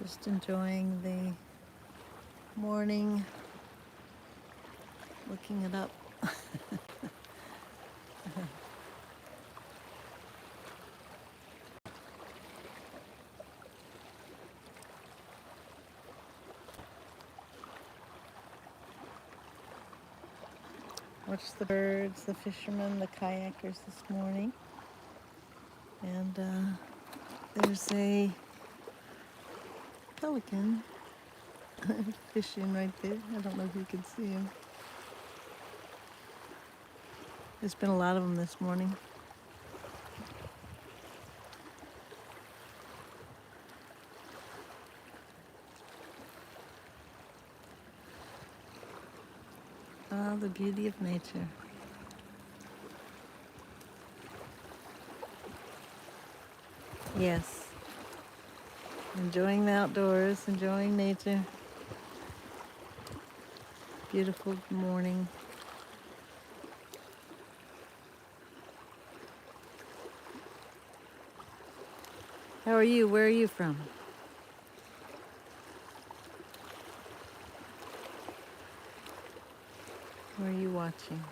Just enjoying the morning, looking it up. Watch the birds, the fishermen, the kayakers this morning. And there's a pelican fishing right there. I don't know if you can see him. There's been a lot of them this morning. Ah, the beauty of nature. Yes. Enjoying the outdoors, enjoying nature. Beautiful morning. How are you? Where are you from? Where are you watching?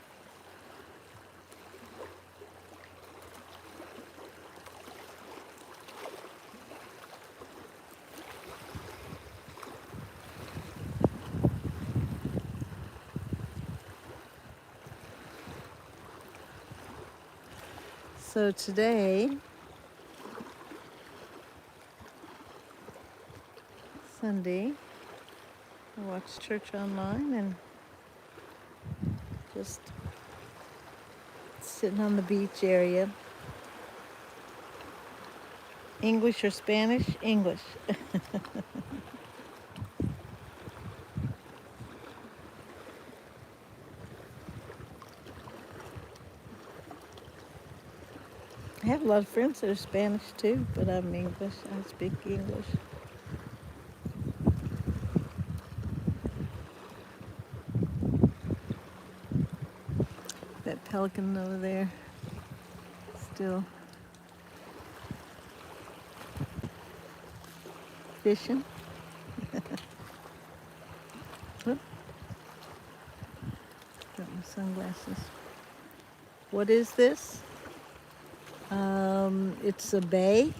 So today, Sunday, I watched church online and just sitting on the beach area. English or Spanish? English. I have a lot of friends that are Spanish too, but I'm English. I speak English. That pelican over there, still fishing. Oop, got my sunglasses. What is this? It's a bay.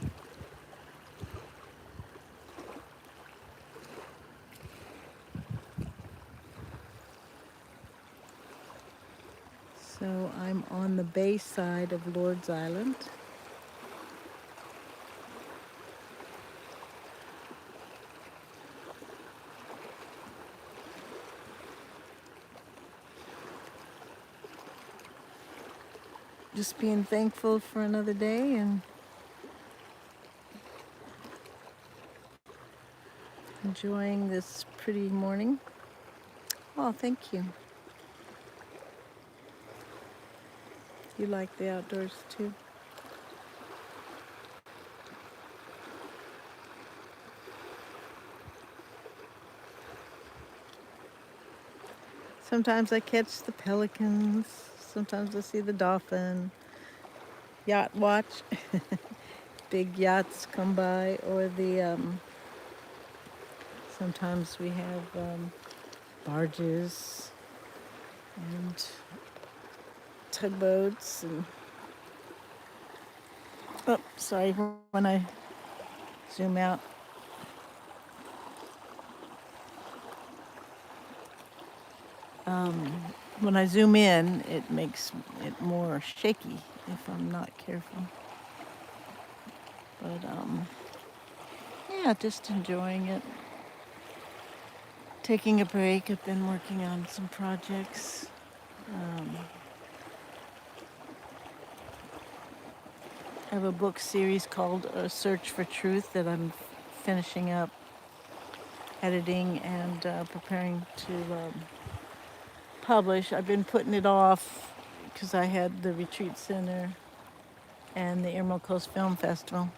So I'm on the bay side of Lord's Island. Just being thankful for another day and enjoying this pretty morning. Oh, thank you. You like the outdoors too? Sometimes I catch the pelicans. Sometimes I see the dolphin. Yacht watch. Big yachts come by, or sometimes we have barges and tugboats and oh, sorry, when I zoom out. When I zoom in, it makes it more shaky if I'm not careful. But yeah, just enjoying it. Taking a break. I've been working on some projects. I have a book series called Search for Truth that I'm finishing up editing and preparing to publish. I've been putting it off because I had the retreat center and the Emerald Coast Film Festival.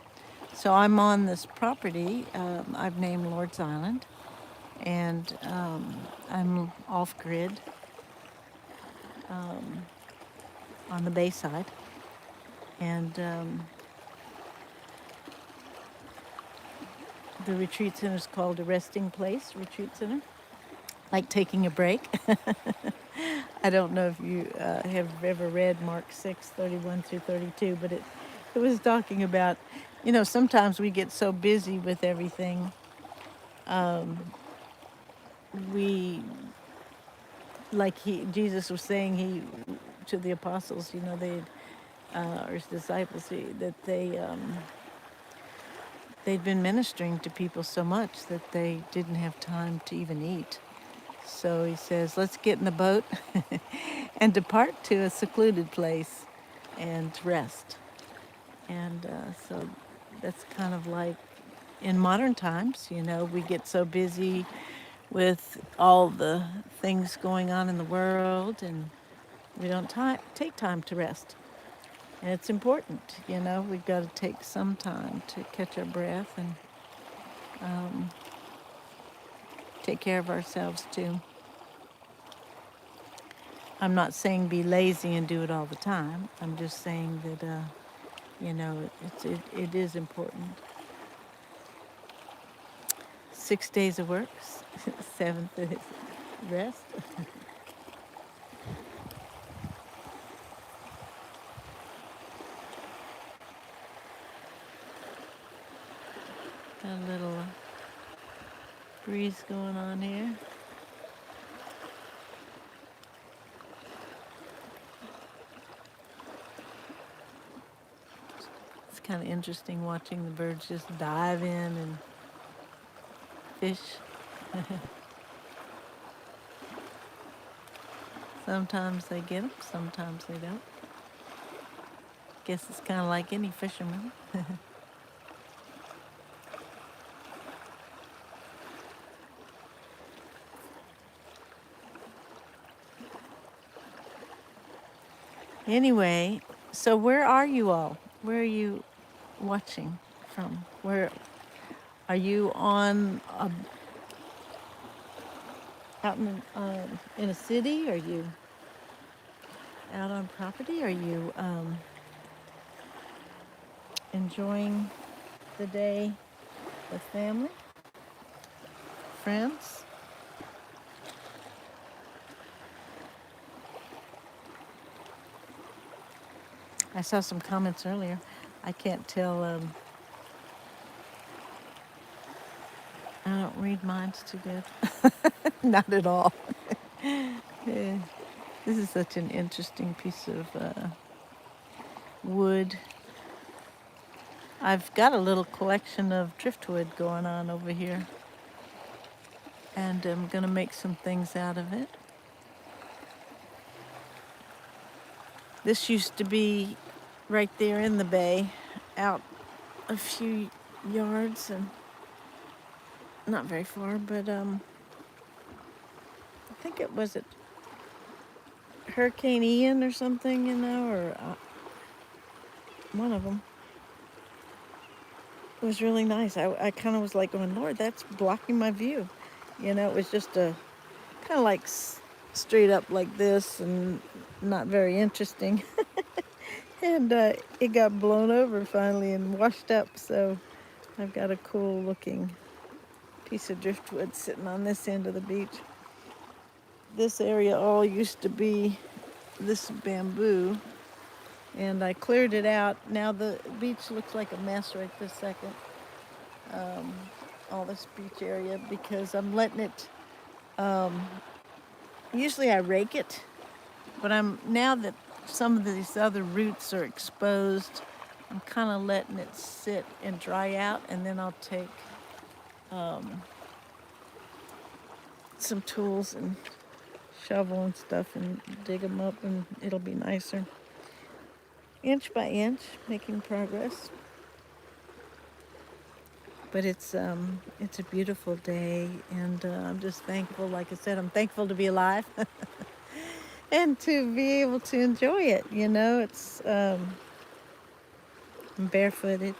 So I'm on this property I've named Lord's Island, and I'm off-grid on the bay side. And The retreat center is called a resting place retreat center, like taking a break. I don't know if you have ever read Mark 6:31 through 32, but it was talking about, sometimes we get so busy with everything. We, like Jesus was saying, to the apostles, or his disciples, that they'd been ministering to people so much that they didn't have time to even eat. So he says, let's get in the boat and depart to a secluded place and rest. And so that's kind of like in modern times, we get so busy with all the things going on in the world, and we don't take time to rest. And it's important, we've got to take some time to catch our breath and take care of ourselves too. I'm not saying be lazy and do it all the time. I'm just saying that, it is important. 6 days of work, seventh is rest. Got a little breeze going on here. It's kind of interesting watching the birds just dive in and fish. Sometimes they get them, sometimes they don't. Guess it's kind of like any fisherman. Anyway, so where are you all? Where are you watching from? Where are you out in a city? Are you out on property? Are you enjoying the day with family, friends? I saw some comments earlier. I can't tell. I don't read minds too good. Not at all. Yeah. This is such an interesting piece of wood. I've got a little collection of driftwood going on over here, and I'm going to make some things out of it. This used to be right there in the bay, out a few yards, and not very far, but I think it was Hurricane Ian or something, or one of them. It was really nice. I kind of was like going, Lord, that's blocking my view. It was just a kind of like straight up like this and not very interesting. And it got blown over finally and washed up. So I've got a cool looking piece of driftwood sitting on this end of the beach. This area all used to be this bamboo, and I cleared it out. Now the beach looks like a mess right this second. All this beach area, because I'm letting it, usually I rake it, but now that some of these other roots are exposed, I'm kind of letting it sit and dry out, and then I'll take some tools and shovel and stuff and dig them up, and it'll be nicer. Inch by inch, making progress. But it's a beautiful day, and I'm just thankful. Like I said, I'm thankful to be alive and to be able to enjoy it. It's I'm barefooted,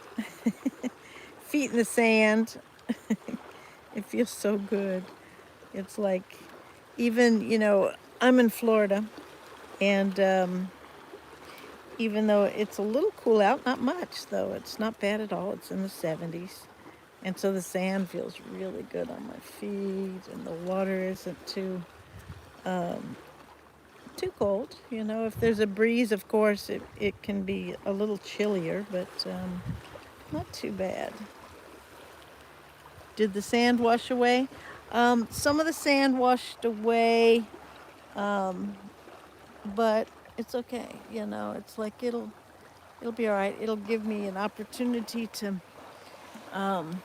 feet in the sand. It feels so good. It's like, even I'm in Florida, and even though it's a little cool out, not much though. It's not bad at all. It's in the 70s. And so the sand feels really good on my feet, and the water isn't too cold. You know, if there's a breeze, of course, it can be a little chillier, but not too bad. Did the sand wash away? Some of the sand washed away, um, but it's okay. You know, it's like it'll be all right. It'll give me an opportunity to, um,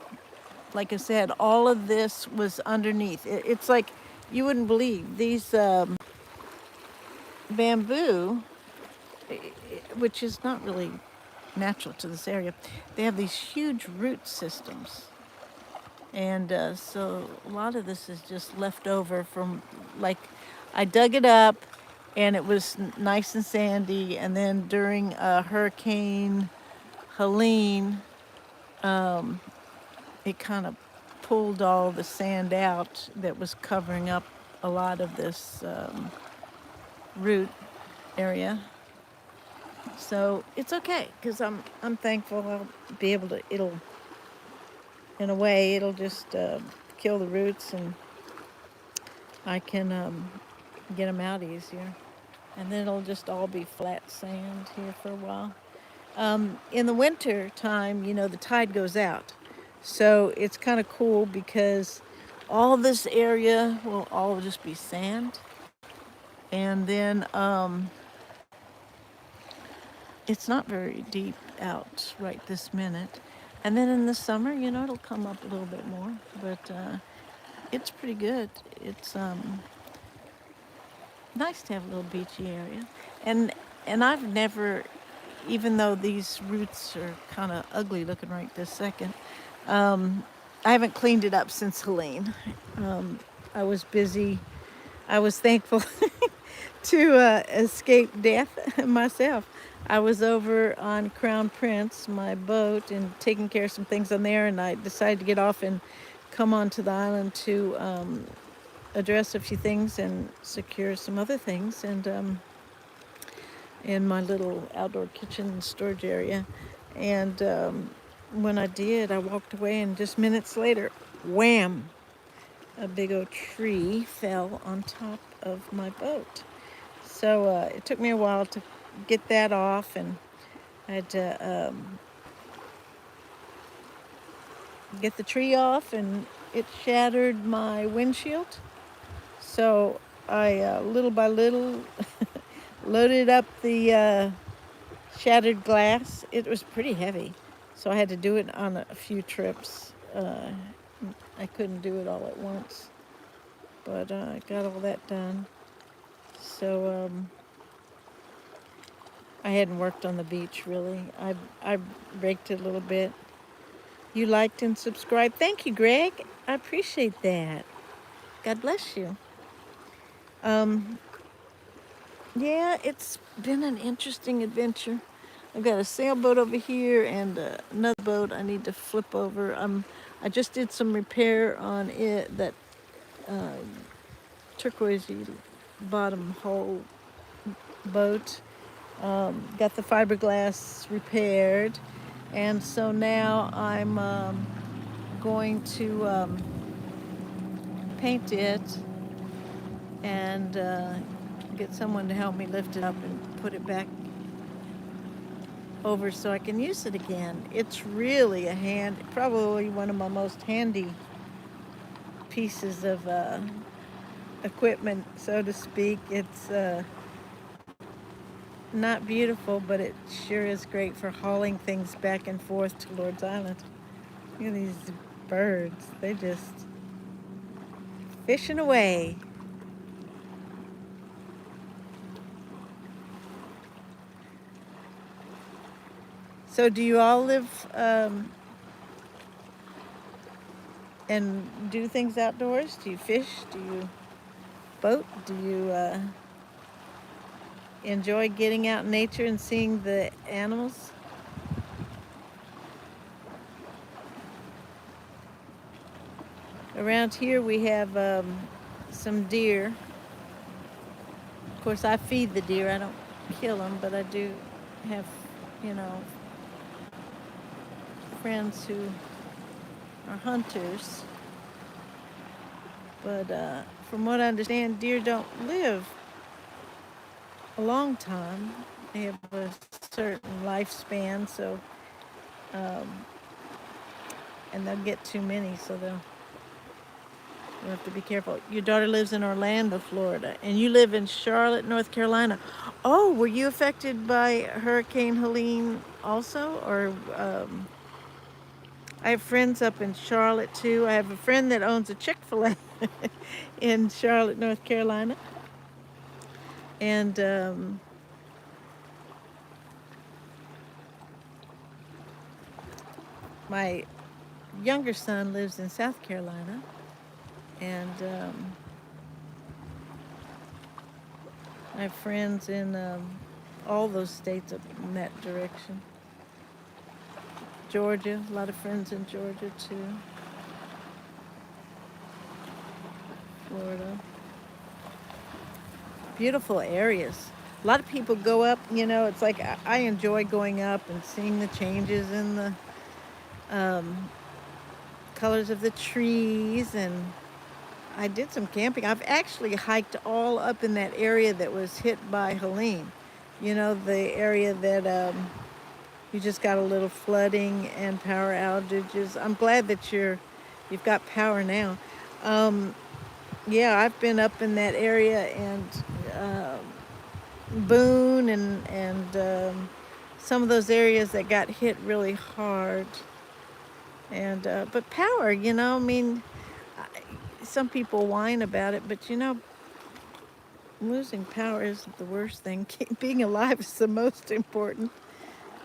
like I said, all of this was underneath. It's like you wouldn't believe these bamboo, which is not really natural to this area. They have these huge root systems. And so a lot of this is just left over from, like, I dug it up and it was nice and sandy. And then during Hurricane Helene, it kind of pulled all the sand out that was covering up a lot of this root area. So it's okay because I'm thankful I'll be able to. It'll, in a way, it'll just kill the roots and I can get them out easier. And then it'll just all be flat sand here for a while. In the winter time, you know, the tide goes out. So it's kind of cool because all this area will all just be sand. And then it's not very deep out right this minute. And then in the summer, you know, it'll come up a little bit more. But it's pretty good. It's nice to have a little beachy area. And I've never, even though these roots are kind of ugly looking right this second, I haven't cleaned it up since Helene. I was busy. I was thankful to escape death myself. I was over on Crown Prince, my boat, and taking care of some things on there, and I decided to get off and come onto the island to address a few things and secure some other things, and in my little outdoor kitchen storage area. And when I did, I walked away, and just minutes later, wham, a big old tree fell on top of my boat. So it took me a while to get that off, and I had to get the tree off, and it shattered my windshield. So I, little by little, loaded up the shattered glass. It was pretty heavy, so I had to do it on a few trips. I couldn't do it all at once, but I got all that done. So I hadn't worked on the beach really. I raked it a little bit. You liked and subscribed. Thank you, Greg. I appreciate that. God bless you. Yeah, it's been an interesting adventure. I've got a sailboat over here and another boat I need to flip over. I just did some repair on it, that turquoisey bottom hull boat. Got the fiberglass repaired, and so now I'm going to paint it and get someone to help me lift it up and put it back over so I can use it again. It's really probably one of my most handy pieces of equipment, so to speak. It's not beautiful, but it sure is great for hauling things back and forth to Lord's Island. Look at these birds. They just fishing away. So do you all live and do things outdoors? Do you fish? Do you boat? Do you enjoy getting out in nature and seeing the animals? Around here we have some deer. Of course, I feed the deer. I don't kill them, but I do have, you know, friends who are hunters, but from what I understand, deer don't live a long time. They have a certain lifespan, so um, and they'll get too many, so you'll have to be careful. Your daughter lives in Orlando, Florida, and you live in Charlotte, North Carolina. Oh, were you affected by Hurricane Helene also, or I have friends up in Charlotte too. I have a friend that owns a Chick-fil-A in Charlotte, North Carolina, and my younger son lives in South Carolina, and I have friends in all those states up in that direction. Georgia, a lot of friends in Georgia too. Florida. Beautiful areas. A lot of people go up, it's like I enjoy going up and seeing the changes in the um, colors of the trees. And I did some camping. I've actually hiked all up in that area that was hit by Helene. The area that you just got a little flooding and power outages. I'm glad that you've got power now. Um, yeah, I've been up in that area, and uh, Boone and some of those areas that got hit really hard. And but power, I mean, some people whine about it, but losing power isn't the worst thing. Being alive is the most important.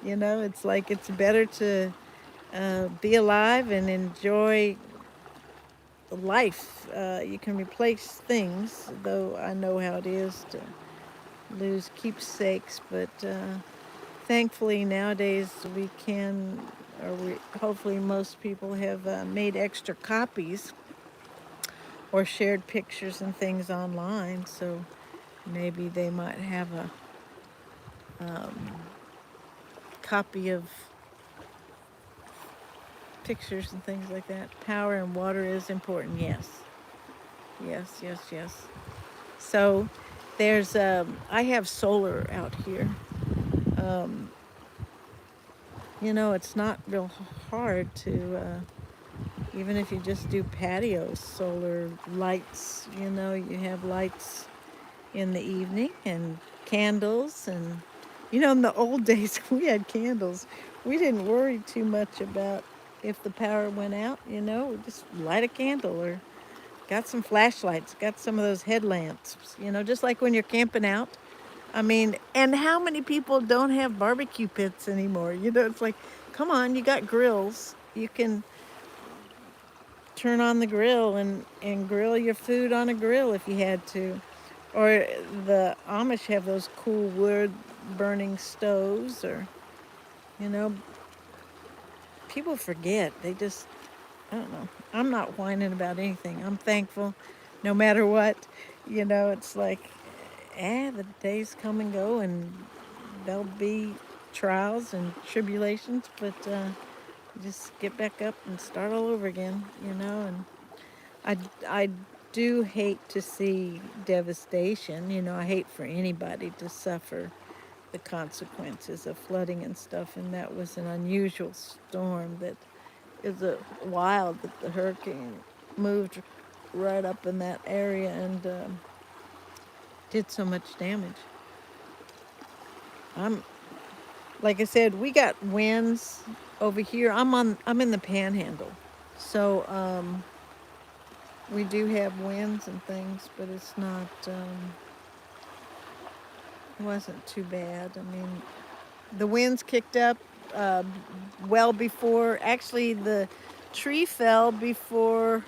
It's like it's better to be alive and enjoy life. You can replace things, though I know how it is to lose keepsakes, but thankfully nowadays we can, hopefully most people have made extra copies or shared pictures and things online, so maybe they might have a copy of pictures and things like that. Power and water is important, yes. Yes, yes, yes. So there's, I have solar out here. Um, it's not real hard to, even if you just do patios, solar lights, you have lights in the evening and candles. And, in the old days, we had candles. We didn't worry too much about if the power went out, we just light a candle or got some flashlights, got some of those headlamps, just like when you're camping out. I mean, and how many people don't have barbecue pits anymore? It's like, come on, you got grills. You can turn on the grill and grill your food on a grill if you had to. Or the Amish have those cool wood burning stoves, or, you know, people forget. They just, I don't know. I'm not whining about anything. I'm thankful no matter what. It's like, the days come and go, and there'll be trials and tribulations, but just get back up and start all over again, and I do hate to see devastation. I hate for anybody to suffer the consequences of flooding and stuff, and that was an unusual storm. That is wild that the hurricane moved right up in that area and did so much damage. I'm Like I said, we got winds over here. I'm in the Panhandle, so we do have winds and things, but it's not. It wasn't too bad. I mean, the winds kicked up uh, well before. Actually, the tree fell before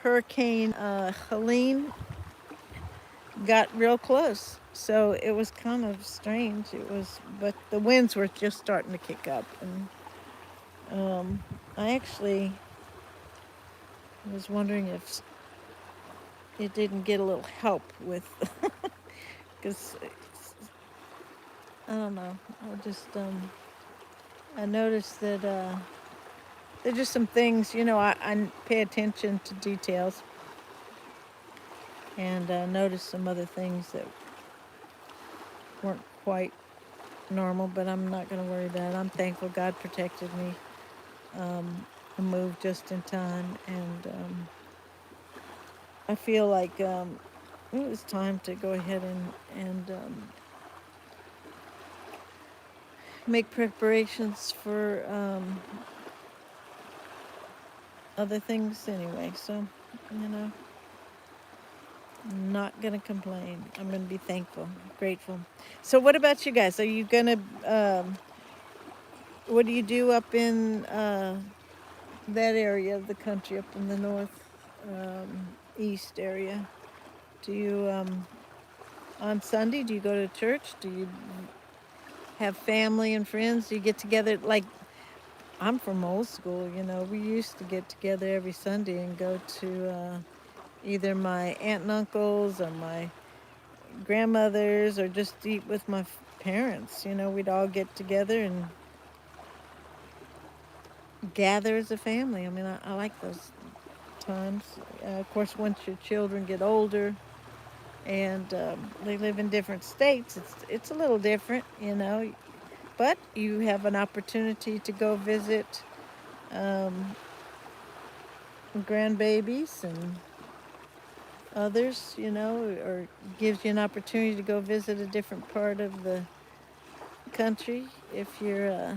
Hurricane Helene got real close. So it was kind of strange. But the winds were just starting to kick up, and I actually was wondering if it didn't get a little help with, because I don't know. I noticed that There's just some things, I pay attention to details and notice some other things that weren't quite normal, but I'm not going to worry about it. I'm thankful God protected me. I moved just in time, and I feel like it was time to go ahead and make preparations for other things anyway. So, you know, I'm not going to complain. I'm going to be thankful, grateful. So, what about you guys? Are you going to, what do you do up in that area of the country, up in the north east area? Do you, on Sunday, do you go to church? Do you have family and friends? Do you get together? Like, I'm from old school, we used to get together every Sunday and go to either my aunt and uncles or my grandmothers or just eat with my parents. We'd all get together and gather as a family. I mean, I like those times. Of course, once your children get older and they live in different states, it's a little different, But you have an opportunity to go visit um, grandbabies and others, or gives you an opportunity to go visit a different part of the country if you're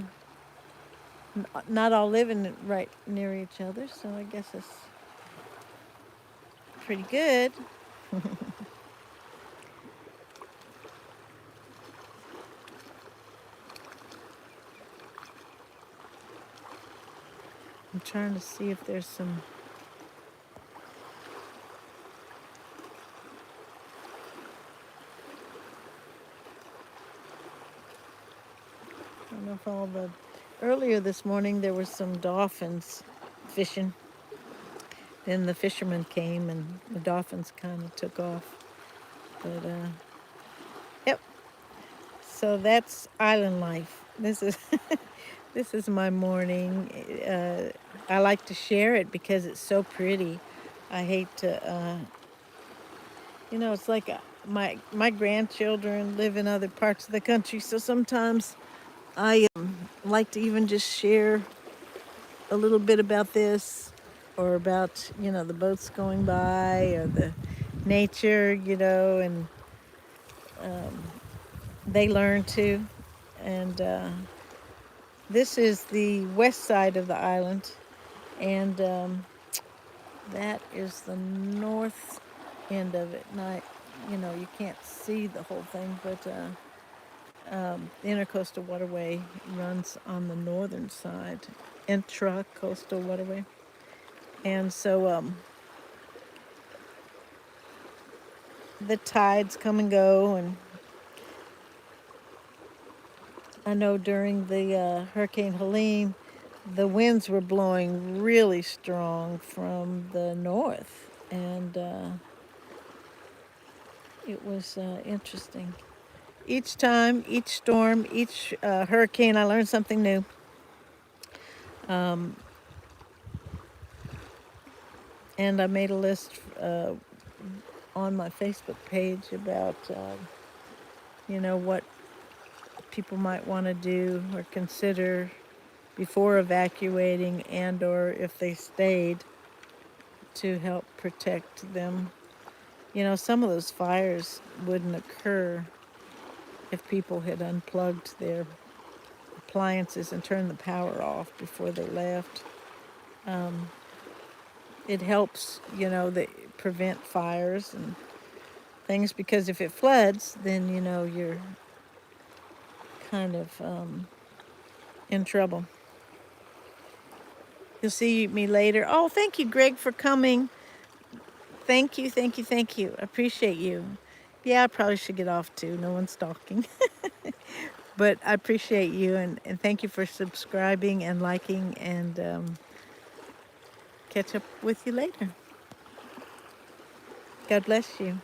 not all living right near each other. So I guess it's pretty good. I'm trying to see if there's some. I don't know if all the. Earlier this morning there was some dolphins fishing. Then the fishermen came and the dolphins kind of took off. But yep. So that's island life. This is this is my morning. I like to share it because it's so pretty. I hate to, it's like my grandchildren live in other parts of the country, so sometimes I like to even just share a little bit about this, or about the boats going by, or the nature, and they learn too. And this is the west side of the island, and that is the north end of it. And you can't see the whole thing, but the Intercoastal Waterway runs on the northern side, Intracoastal Waterway. And so the tides come and go, and I know during the Hurricane Helene, the winds were blowing really strong from the north, and it was interesting. Each time, each storm, each hurricane, I learned something new. And I made a list on my Facebook page about, what people might want to do or consider before evacuating, and or if they stayed, to help protect them. Some of those fires wouldn't occur if people had unplugged their appliances and turned the power off before they left. It helps, they prevent fires and things, because if it floods, then, you're kind of in trouble. You'll see me later. Oh, thank you, Greg, for coming. Thank you, thank you, thank you. I appreciate you. Yeah, I probably should get off too. No one's talking. But I appreciate you, and thank you for subscribing and liking, and catch up with you later. God bless you.